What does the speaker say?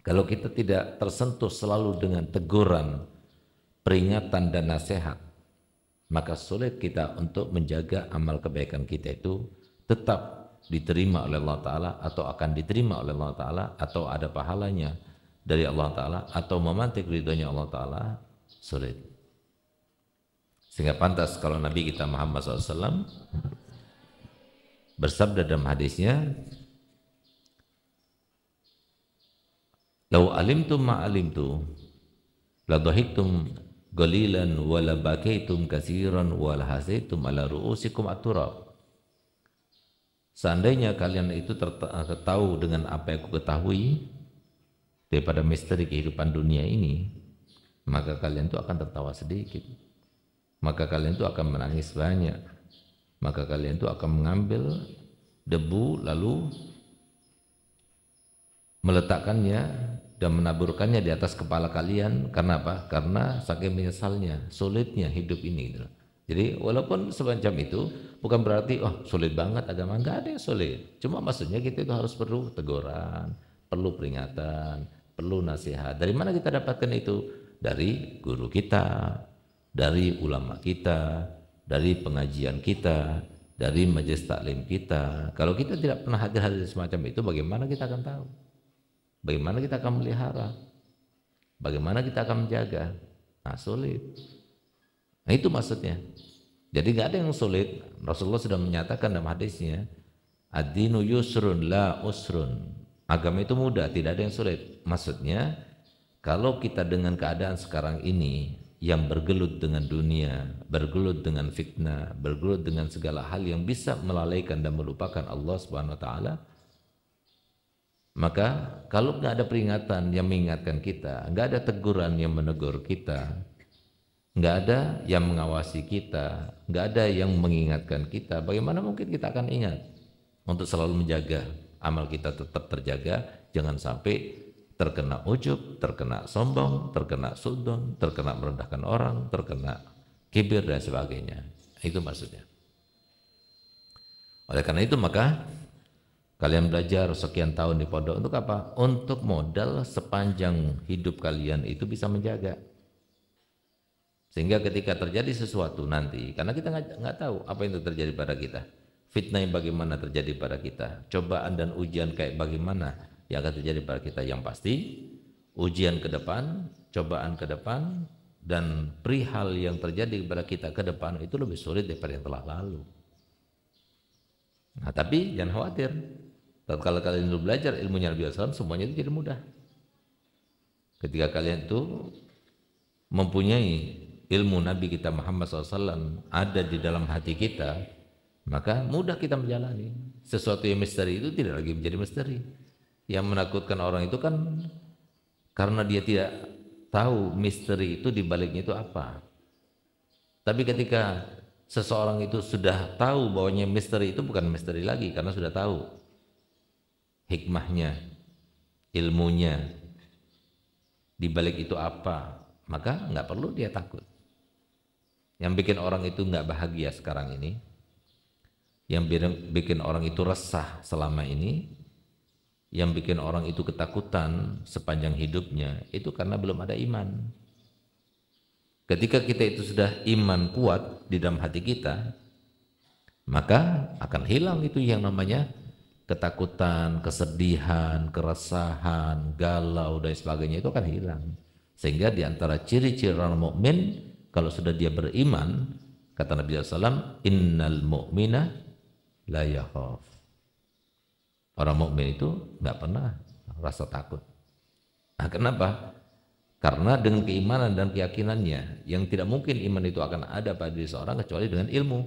Kalau kita tidak tersentuh selalu dengan teguran, peringatan dan nasihat, maka sulit kita untuk menjaga amal kebaikan kita itu tetap diterima oleh Allah Ta'ala, atau akan diterima oleh Allah Ta'ala, atau ada pahalanya dari Allah Ta'ala, atau memantik ridhonya Allah Ta'ala. Sulit. Sehingga pantas kalau Nabi kita Muhammad SAW bersabda dalam hadisnya, "Lau alimtum ma alimtu la dhahiktum qalilan wa la bakaitum katsiran wa la hasaitum ala ru'usikum at-turab." Seandainya kalian itu tahu dengan apa yang aku ketahui daripada misteri kehidupan dunia ini, maka kalian itu akan tertawa sedikit, maka kalian itu akan menangis banyak, maka kalian itu akan mengambil debu lalu meletakkannya dan menaburkannya di atas kepala kalian. Karena apa? Karena saking menyesalnya, sulitnya hidup ini gitu. Jadi walaupun semacam itu bukan berarti oh sulit banget agama, enggak ada yang sulit. Cuma maksudnya kita itu harus perlu teguran, perlu peringatan, perlu nasihat. Dari mana kita dapatkan itu? Dari guru kita, dari ulama kita, dari pengajian kita, dari majelis taklim kita. Kalau kita tidak pernah hadir-hadir semacam itu, bagaimana kita akan tahu? Bagaimana kita akan melihara? Bagaimana kita akan menjaga? Nah, sulit. Nah, itu maksudnya. Jadi nggak ada yang sulit. Rasulullah sudah menyatakan dalam hadisnya, ad-dinu yusrun la usrun. Agama itu mudah, tidak ada yang sulit. Maksudnya, kalau kita dengan keadaan sekarang ini yang bergelut dengan dunia, bergelut dengan fitnah, bergelut dengan segala hal yang bisa melalaikan dan melupakan Allah Subhanahu wa taala, maka kalau nggak ada peringatan yang mengingatkan kita, nggak ada teguran yang menegur kita, nggak ada yang mengawasi kita, nggak ada yang mengingatkan kita, bagaimana mungkin kita akan ingat untuk selalu menjaga amal kita tetap terjaga, jangan sampai terkena ujub, terkena sombong, terkena sudon, terkena merendahkan orang, terkena kibir dan sebagainya. Itu maksudnya. Oleh karena itu maka kalian belajar sekian tahun di pondok untuk apa? Untuk modal sepanjang hidup kalian itu bisa menjaga. Sehingga ketika terjadi sesuatu nanti, karena kita nggak tahu apa yang terjadi pada kita, fitnah yang bagaimana terjadi pada kita, cobaan dan ujian kayak bagaimana yang akan terjadi pada kita. Yang pasti ujian ke depan, cobaan ke depan, dan perihal yang terjadi kepada kita ke depan itu lebih sulit daripada yang telah lalu. Nah, tapi jangan khawatir, kalau kalian dulu belajar ilmunya Nabi SAW, semuanya itu jadi mudah. Ketika kalian itu mempunyai ilmu Nabi kita Muhammad SAW ada di dalam hati kita, maka mudah kita menjalani. Sesuatu yang misteri itu tidak lagi menjadi misteri. Yang menakutkan orang itu kan karena dia tidak tahu misteri itu dibaliknya itu apa. Tapi ketika seseorang itu sudah tahu bahwanya misteri itu bukan misteri lagi, karena sudah tahu hikmahnya, ilmunya, dibalik itu apa, maka nggak perlu dia takut. Yang bikin orang itu nggak bahagia sekarang ini, yang bikin orang itu resah selama ini, yang bikin orang itu ketakutan sepanjang hidupnya, itu karena belum ada iman. Ketika kita itu sudah iman kuat di dalam hati kita, maka akan hilang itu yang namanya ketakutan, kesedihan, keresahan, galau dan sebagainya, itu akan hilang. Sehingga di antara ciri-ciri orang mukmin kalau sudah dia beriman, kata Nabi SAW, innal mu'mina la yakhaf. Orang mukmin itu nggak pernah rasa takut. Nah, kenapa? Karena dengan keimanan dan keyakinannya, yang tidak mungkin iman itu akan ada pada diri seorang kecuali dengan ilmu.